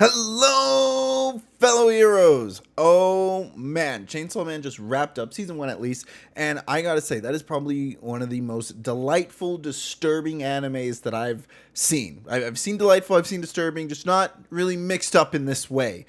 Hello, fellow heroes! Oh man, Chainsaw Man just wrapped up season 1 at least, and I gotta say, that is probably one of the most delightful, disturbing animes that I've seen. I've seen delightful, I've seen disturbing, just not really mixed up in this way.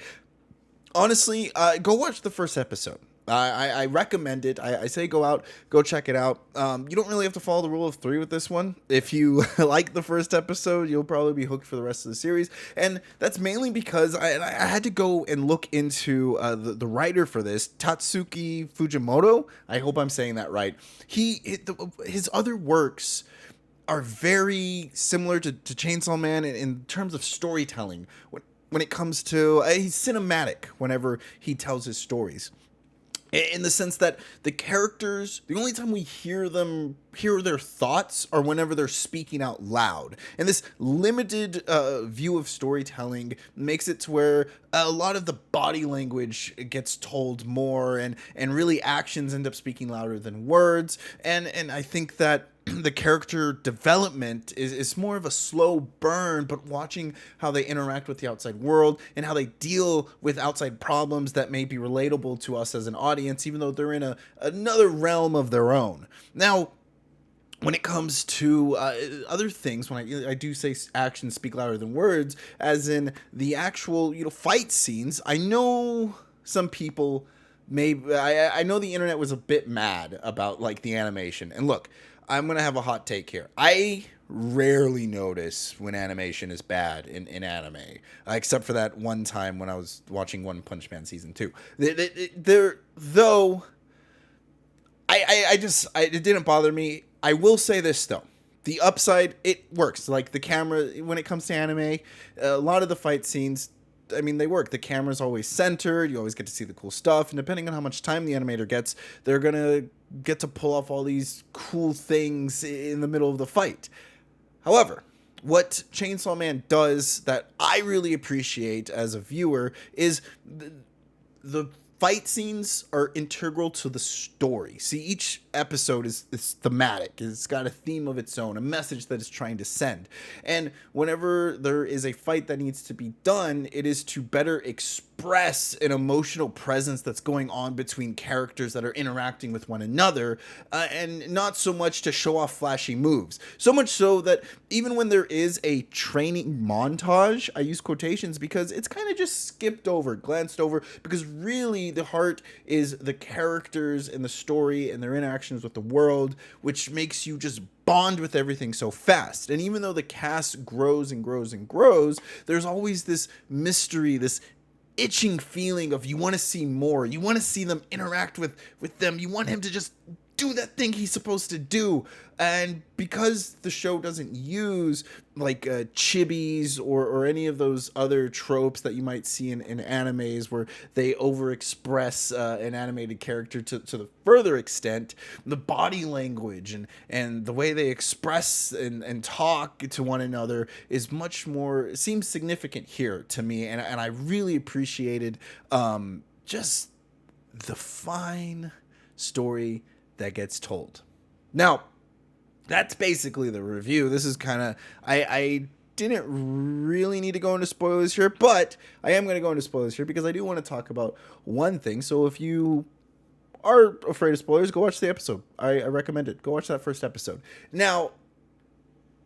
Honestly, go watch the first episode. I recommend it. I say go out, go check it out. You don't really have to follow the rule of three with this one. If you like the first episode, you'll probably be hooked for the rest of the series. And that's mainly because I had to go and look into the writer for this, Tatsuki Fujimoto. I hope I'm saying that right. His other works are very similar to Chainsaw Man in terms of storytelling. When it comes to, he's cinematic whenever he tells his stories, in the sense that the characters, the only time we hear their thoughts are whenever they're speaking out loud, and this limited view of storytelling makes it to where a lot of the body language gets told more, and really actions end up speaking louder than words, and I think that the character development is more of a slow burn, but watching how they interact with the outside world and how they deal with outside problems that may be relatable to us as an audience, even though they're in another realm of their own. Now, when it comes to other things, when I do say actions speak louder than words, as in the actual fight scenes, I know some people maybe I know the internet was a bit mad about like the animation. And look, I'm gonna have a hot take here. I rarely notice when animation is bad in anime, except for that one time when I was watching One Punch Man season 2. There though, it didn't bother me. I will say this though. The upside, it works. Like the camera, when it comes to anime, a lot of the fight scenes, I mean, they work. The camera's always centered. You always get to see the cool stuff. And depending on how much time the animator gets, they're going to get to pull off all these cool things in the middle of the fight. However, what Chainsaw Man does that I really appreciate as a viewer is the fight scenes are integral to the story. See, each episode is thematic. It's got a theme of its own, a message that it's trying to send. And whenever there is a fight that needs to be done, it is to better express an emotional presence that's going on between characters that are interacting with one another, and not so much to show off flashy moves. So much so that even when there is a training montage, I use quotations because it's kind of just skipped over, glanced over, because really the heart is the characters and the story and their interactions with the world, which makes you just bond with everything so fast. And even though the cast grows and grows and grows, there's always this mystery, this itching feeling of you want to see more. You want to see them interact with them. You want him to just do that thing he's supposed to do. And because the show doesn't use like chibis or any of those other tropes that you might see in animes where they overexpress an animated character to the further extent, the body language and the way they express and talk to one another is much more, seems significant here to me. And I really appreciated just the fine story that gets told. Now, that's basically the review. This is kind of, I didn't really need to go into spoilers here, but I am going to go into spoilers here because I do want to talk about one thing. So if you are afraid of spoilers, go watch the episode. I recommend it. Go watch that first episode. Now,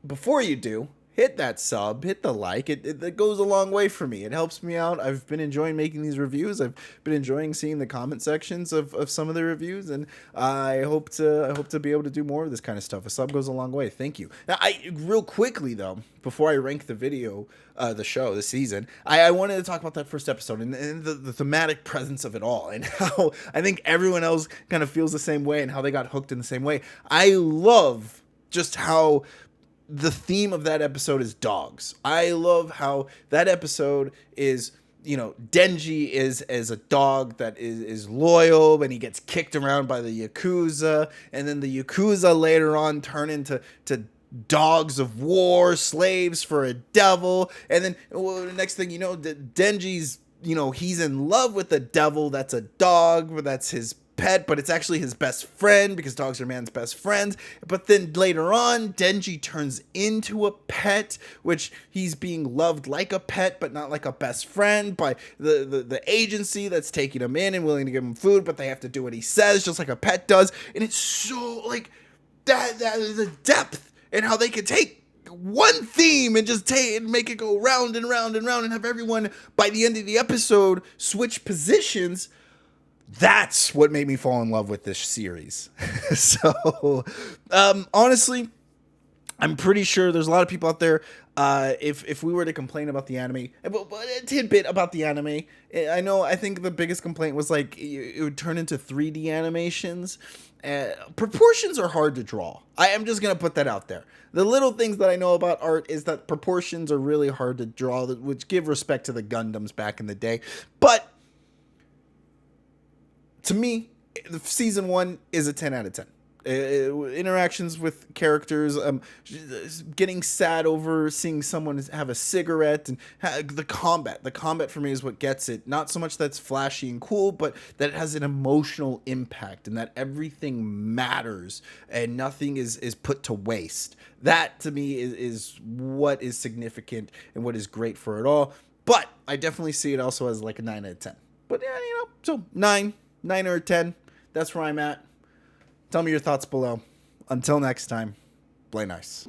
before you do, hit that sub, hit the like. It goes a long way for me. It helps me out. I've been enjoying making these reviews. I've been enjoying seeing the comment sections of some of the reviews, and I hope to be able to do more of this kind of stuff. A sub goes a long way. Thank you. Now, real quickly though, before I rank the video, the show, this season, I wanted to talk about that first episode and the thematic presence of it all, and how I think everyone else kind of feels the same way and how they got hooked in the same way. I love just how the theme of that episode is dogs. I love how that episode is, Denji is as a dog that is loyal, and he gets kicked around by the Yakuza, and then the Yakuza later on turn into dogs of war, slaves for a devil, and then the next thing you know, Denji's, he's in love with the devil that's a dog, that's his pet, but it's actually his best friend because dogs are man's best friends. But then later on, Denji turns into a pet, which he's being loved like a pet, but not like a best friend by the agency that's taking him in and willing to give him food, but they have to do what he says, just like a pet does. And it's so like that is the depth and how they could take one theme and just take and make it go round and round and round and have everyone by the end of the episode switch positions. That's what made me fall in love with this series. So, honestly, I'm pretty sure there's a lot of people out there. If we were to complain about the anime, a tidbit about the anime, I think the biggest complaint was like it would turn into 3D animations. Proportions are hard to draw. I am just gonna put that out there. The little things that I know about art is that proportions are really hard to draw, which give respect to the Gundams back in the day, but to me, season 1 is a 10 out of 10. Interactions with characters, getting sad over seeing someone have a cigarette, and the combat for me is what gets it. Not so much that's flashy and cool, but that it has an emotional impact and that everything matters and nothing is put to waste. That to me is what is significant and what is great for it all. But I definitely see it also as like a 9 out of 10. But yeah, so 9 or 10, that's where I'm at. Tell me your thoughts below. Until next time, play nice.